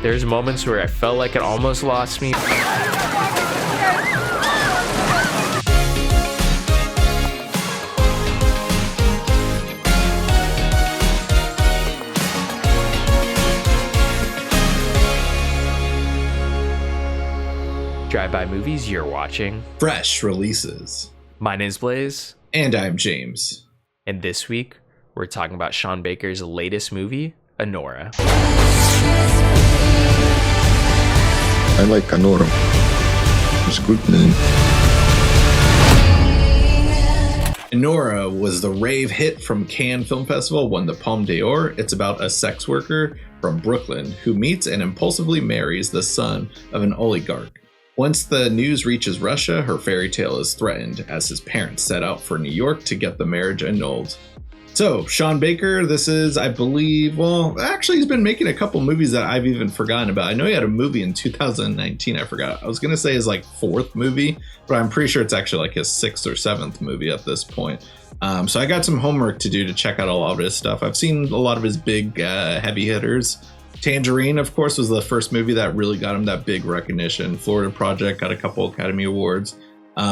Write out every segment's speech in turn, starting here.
There's moments where I felt like it almost lost me. Drive-by movies, you're watching fresh releases. My name's Blaise. And I'm James. And this week, we're talking about Sean Baker's latest movie, Anora. I like Anora. It's a good name. Anora was the rave hit from Cannes Film Festival, won the Palme d'Or. It's about a sex worker from Brooklyn who meets and impulsively marries the son of an oligarch. Once the news reaches Russia, her fairy tale is threatened as his parents set out for New York to get the marriage annulled. So, Sean Baker, this is, I believe, well, actually he's been making a couple movies that I've even forgotten about. I know he had a movie in 2019, I forgot. I was going to say his fourth movie, but I'm pretty sure it's actually his sixth or seventh movie at this point. So I got some homework to do to check out a lot of his stuff. I've seen a lot of his big heavy hitters. Tangerine, of course, was the first movie that really got him that big recognition. Florida Project got a couple Academy Awards.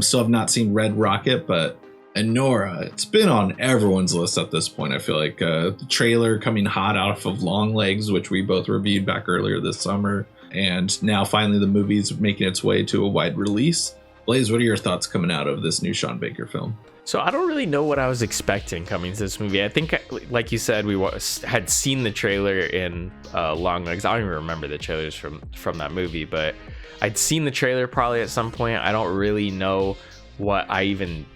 Still have not seen Red Rocket, but Anora, it's been on everyone's list at this point. I feel like the trailer coming hot out of Long Legs, which we both reviewed back earlier this summer. And now finally the movie's making its way to a wide release. Blaise, what are your thoughts coming out of this new Sean Baker film? So I don't really know what I was expecting coming to this movie. I think, like you said, we had seen the trailer in Long Legs. I don't even remember the trailers from that movie, but I'd seen the trailer probably at some point. I don't really know what I even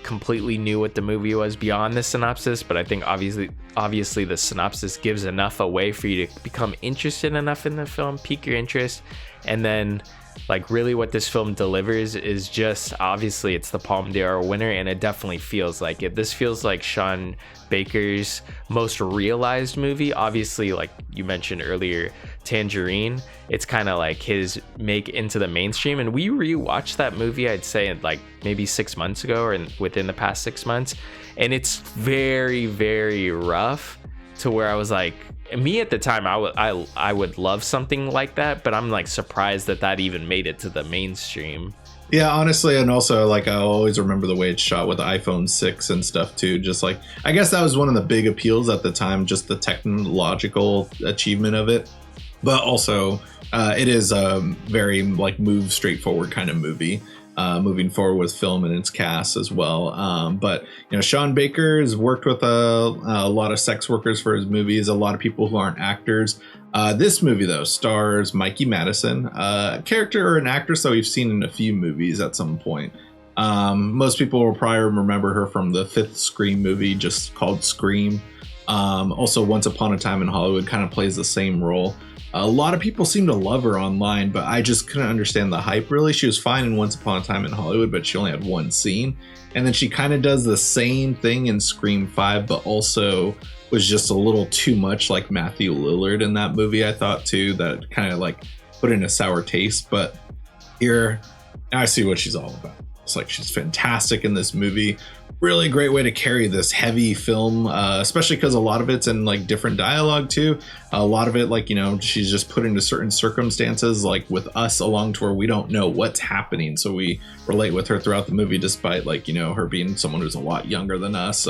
completely knew what the movie was beyond the synopsis, but I think obviously the synopsis gives enough away for you to become interested enough in the film, pique your interest, and then really what this film delivers is just, obviously it's the Palme d'Or winner, and it definitely feels like it. This feels like Sean Baker's most realized movie. Obviously, like you mentioned earlier, Tangerine, it's kind of like his make into the mainstream, and we rewatched that movie, I'd say maybe 6 months ago, or within the past 6 months, and it's very, very rough, to where I was like, me at the time, I would love something like that, but I'm surprised that even made it to the mainstream. Yeah, honestly, and also I always remember the way it's shot with the iPhone 6 and stuff too. Just I guess that was one of the big appeals at the time, just the technological achievement of it. But also, it is a very move straightforward kind of movie. Moving forward with film and its cast as well. But Sean Baker has worked with a lot of sex workers for his movies, a lot of people who aren't actors. This movie, though, stars Mikey Madison, a character or an actress that we've seen in a few movies at some point. Most people will probably remember her from the fifth Scream movie, just called Scream. Also, Once Upon a Time in Hollywood kind of plays the same role. A lot of people seem to love her online, but I just couldn't understand the hype, really. She was fine in Once Upon a Time in Hollywood, but she only had one scene. And then she kind of does the same thing in Scream 5, but also was just a little too much like Matthew Lillard in that movie, I thought, too. That kind of put in a sour taste. But here, I see what she's all about. It's she's fantastic in this movie. Really great way to carry this heavy film, especially because a lot of it's in different dialogue too. A lot of it, she's just put into certain circumstances, with us along to where we don't know what's happening. So we relate with her throughout the movie, despite her being someone who's a lot younger than us,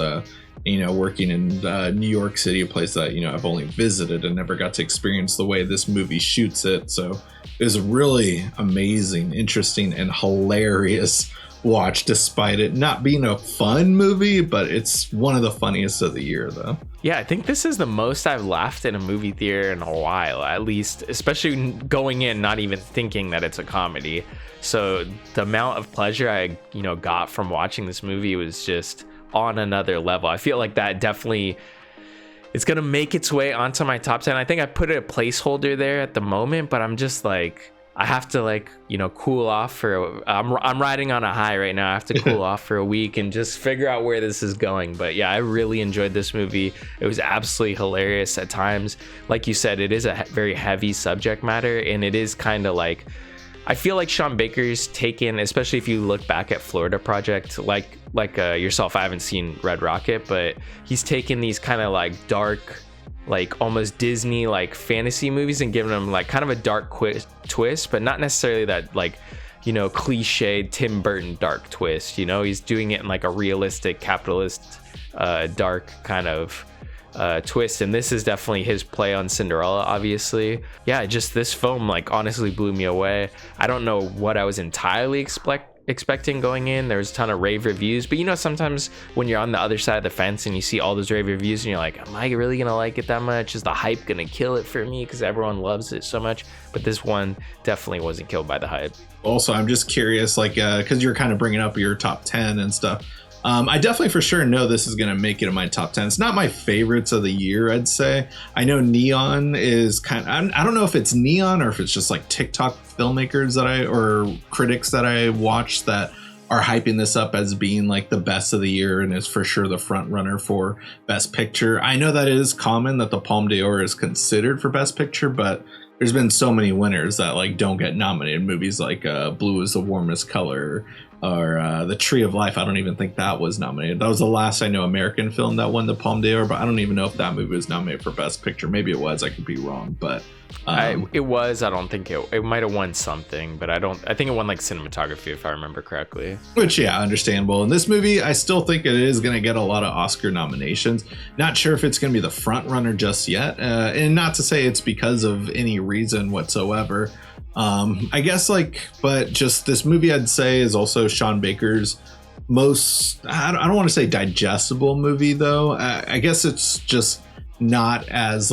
working in New York City, a place that, I've only visited and never got to experience the way this movie shoots it. So it was really amazing, interesting, and hilarious watch, despite it not being a fun movie, but it's one of the funniest of the year, though. Yeah, I think this is the most I've laughed in a movie theater in a while, at least, especially going in not even thinking that it's a comedy. So the amount of pleasure I got from watching this movie was just on another level. I feel like that definitely, it's gonna make its way onto my top 10. I think I put a placeholder there at the moment, but I'm just I have to cool off for I'm riding on a high right now. I have to cool off for a week and just figure out where this is going. But yeah, I really enjoyed this movie. It was absolutely hilarious at times. Like you said, it is a very heavy subject matter, and it is kind of I feel like Sean Baker's taken, especially if you look back at Florida Project, yourself, I haven't seen Red Rocket, but he's taken these kind of dark like almost Disney like fantasy movies and giving them like kind of a dark twist, but not necessarily that like, you know, cliche Tim Burton dark twist. You know, he's doing it in like a realistic capitalist dark kind of twist, and this is definitely his play on Cinderella, obviously. Yeah, just this film like honestly blew me away. I don't know what I was entirely expecting going in. There was a ton of rave reviews, but you know, sometimes when you're on the other side of the fence and you see all those rave reviews and you're like, am I really gonna like it that much? Is the hype gonna kill it for me because everyone loves it so much? But this one definitely wasn't killed by the hype. Also, I'm just curious, like because you're kind of bringing up your top 10 and stuff. I definitely for sure know this is going to make it in my top 10. It's not my favorites of the year, I'd say. I know Neon is kind of, I don't know if it's Neon or if it's just like TikTok filmmakers or critics that I watch that are hyping this up as being like the best of the year and is for sure the front runner for Best Picture. I know that it is common that the Palme d'Or is considered for Best Picture, but there's been so many winners that like don't get nominated. Movies like Blue is the Warmest Color, or The Tree of Life. I don't even think that was nominated. That was the last I know American film that won the Palme d'Or, but I don't even know if that movie was nominated for Best Picture. Maybe it was. I could be wrong, but it was. I don't think it might have won something, but I think it won like cinematography if I remember correctly. Which, yeah, understandable. And this movie, I still think it is going to get a lot of Oscar nominations. Not sure if it's going to be the front runner just yet, and not to say it's because of any reason whatsoever. I guess but just this movie I'd say is also Sean Baker's most, I don't want to say digestible movie though. I guess it's just not as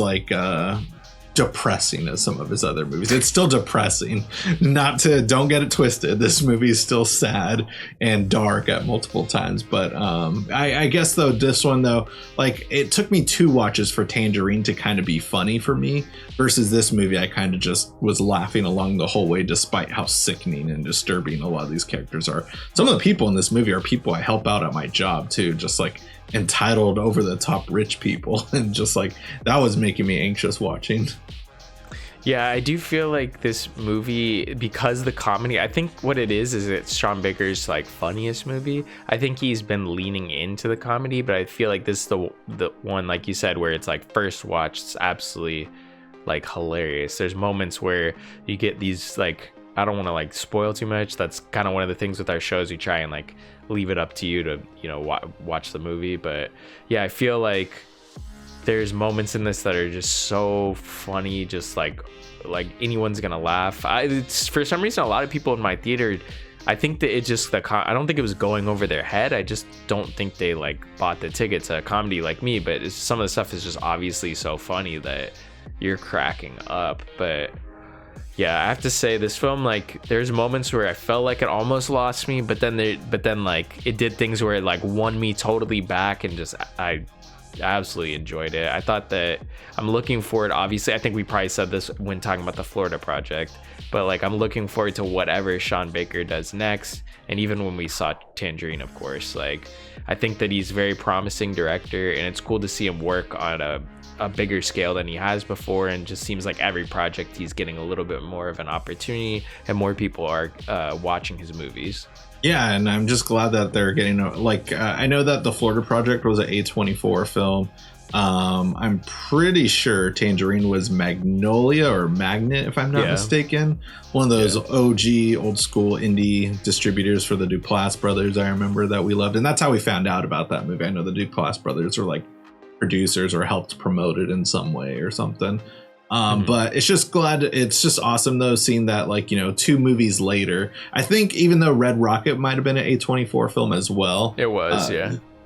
depressing as some of his other movies. It's still depressing. Don't get it twisted. This movie is still sad and dark at multiple times. But I guess though this one though, it took me 2 watches for Tangerine to kind of be funny for me, versus this movie I kind of just was laughing along the whole way, despite how sickening and disturbing a lot of these characters are. Some of the people in this movie are people I help out at my job too, just entitled over the top rich people, and just that was making me anxious watching. Yeah, I do feel like this movie, because the comedy, I think what it is it's Sean Baker's funniest movie. I think he's been leaning into the comedy, but I feel like this is the one, like you said, where it's first watch, it's absolutely hilarious. There's moments where you get these I don't want to spoil too much. That's kind of one of the things with our shows. We try and leave it up to you to watch the movie. But yeah, I feel like there's moments in this that are just so funny, just like anyone's gonna laugh. For some reason, a lot of people in my theater, I think that it just I don't think it was going over their head. I just don't think they bought the ticket to a comedy like me. But some of the stuff is just obviously so funny that you're cracking up. But yeah, I have to say this film, there's moments where I felt like it almost lost me, but then it did things where it won me totally back, and just I absolutely enjoyed it. I thought that I'm looking forward, obviously I think we probably said this when talking about the Florida Project, but I'm looking forward to whatever Sean Baker does next. And even when we saw Tangerine, of course, I think that he's a very promising director, and it's cool to see him work on a bigger scale than he has before, and just seems like every project he's getting a little bit more of an opportunity, and more people are watching his movies. Yeah, and I'm just glad that they're getting I know that the Florida Project was an A24 film. I'm pretty sure Tangerine was Magnolia or Magnet, if I'm not mistaken. One of those OG old school indie distributors for the Duplass brothers, I remember, that we loved. And that's how we found out about that movie. I know the Duplass brothers were producers or helped promote it in some way or something. But it's just awesome though, seeing that 2 movies later. I think even though Red Rocket might have been an A24 film as well, it was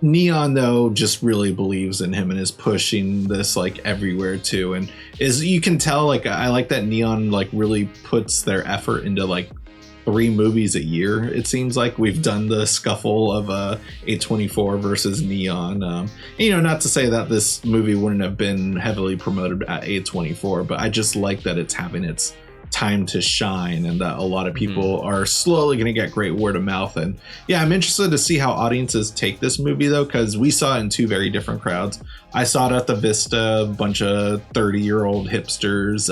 Neon though just really believes in him and is pushing this everywhere too, and you can tell I like that Neon really puts their effort into 3 movies a year. It seems like we've done the scuffle of A24 versus Neon. Not to say that this movie wouldn't have been heavily promoted at A24, but I just like that it's having its time to shine, and that a lot of people are slowly going to get great word of mouth. And yeah, I'm interested to see how audiences take this movie though, because we saw it in 2 very different crowds. I saw it at the Vista, a bunch of 30-year-old hipsters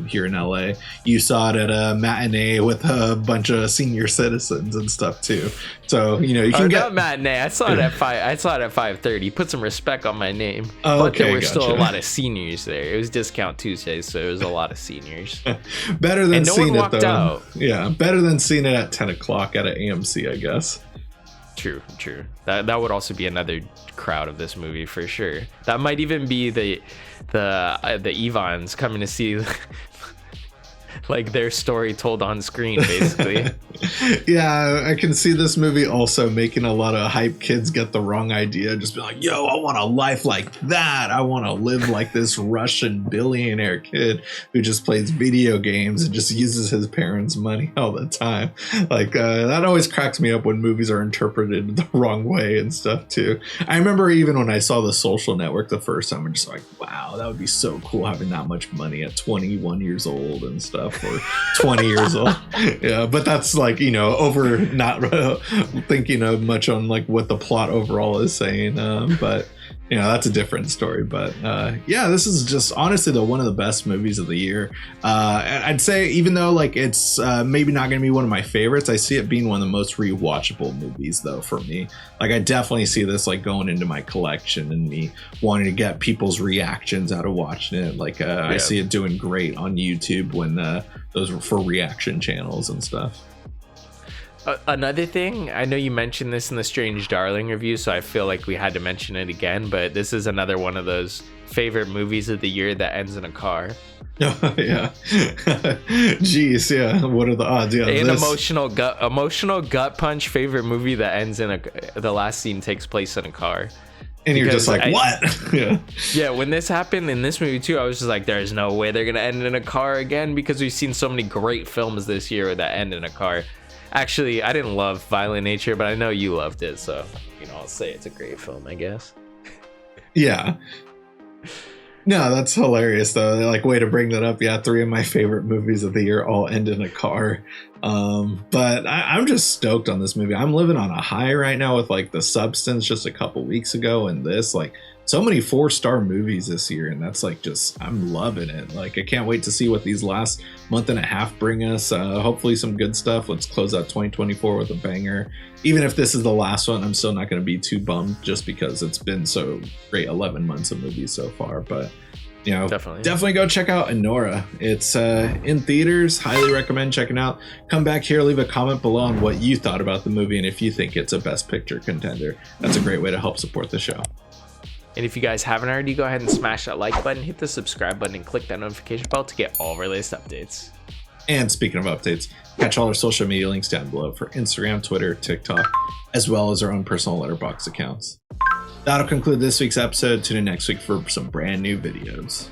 here in LA. You saw it at a matinee with a bunch of senior citizens and stuff too. So you can get not matinee. I saw it at 5. I saw it at 5:30. Put some respect on my name. Oh, but okay, there were gotcha. still a lot of seniors there. It was discount Tuesday, so it was a lot of seniors. Better than and no seeing one it walked though. out. Yeah, better than seeing it at 10 o'clock at an AMC, I guess. True. That would also be another crowd of this movie for sure. That might even be the Evans coming to see like their story told on screen, basically. Yeah, I can see this movie also making a lot of hype kids get the wrong idea. Just be like, yo, I want a life like that. I want to live like this Russian billionaire kid who just plays video games and just uses his parents' money all the time. Like, that always cracks me up when movies are interpreted the wrong way and stuff, too. I remember even when I saw The Social Network the first time, I'm just like, wow, that would be so cool having that much money at 21 years old and stuff. Or 20 years old. Yeah, but that's like, over not thinking of much on like what the plot overall is saying. But that's a different story. But yeah, this is just honestly one of the best movies of the year. I'd say even though like it's maybe not going to be one of my favorites, I see it being one of the most rewatchable movies though for me. Like I definitely see this like going into my collection and me wanting to get people's reactions out of watching it. Like I see it doing great on YouTube when those were for reaction channels and stuff. Another thing, I know you mentioned this in the Strange Darling review, so I feel like we had to mention it again, but this is another one of those favorite movies of the year that ends in a car. Oh, yeah. Jeez, yeah. What are the odds? Yeah, An emotional gut punch favorite movie that ends in the last scene takes place in a car. And you're just like, what? Yeah, when this happened in this movie too, I was just like, there's no way they're gonna end in a car again, because we've seen so many great films this year that end in a car. Actually, I didn't love Violent Nature, but I know you loved it, so I'll say it's a great film, I guess. Yeah. No, that's hilarious though. Like, way to bring that up. Yeah, 3 of my favorite movies of the year all end in a car. But I'm just stoked on this movie. I'm living on a high right now with like The Substance just a couple weeks ago, and this, like, so many 4-star movies this year, and that's like just, I'm loving it. Like, I can't wait to see what these last month and a half bring us. Hopefully some good stuff. Let's close out 2024 with a banger. Even if this is the last one, I'm still not going to be too bummed just because it's been so great 11 months of movies so far. But definitely go check out Anora. It's in theaters. Highly recommend checking out. Come back here, leave a comment below on what you thought about the movie and if you think it's a Best Picture contender. That's a great way to help support the show. And if you guys haven't already, go ahead and smash that like button, hit the subscribe button, and click that notification bell to get all of our latest updates. And speaking of updates, catch all our social media links down below for Instagram, Twitter, TikTok, as well as our own personal letterbox accounts. That'll conclude this week's episode. Tune in next week for some brand new videos.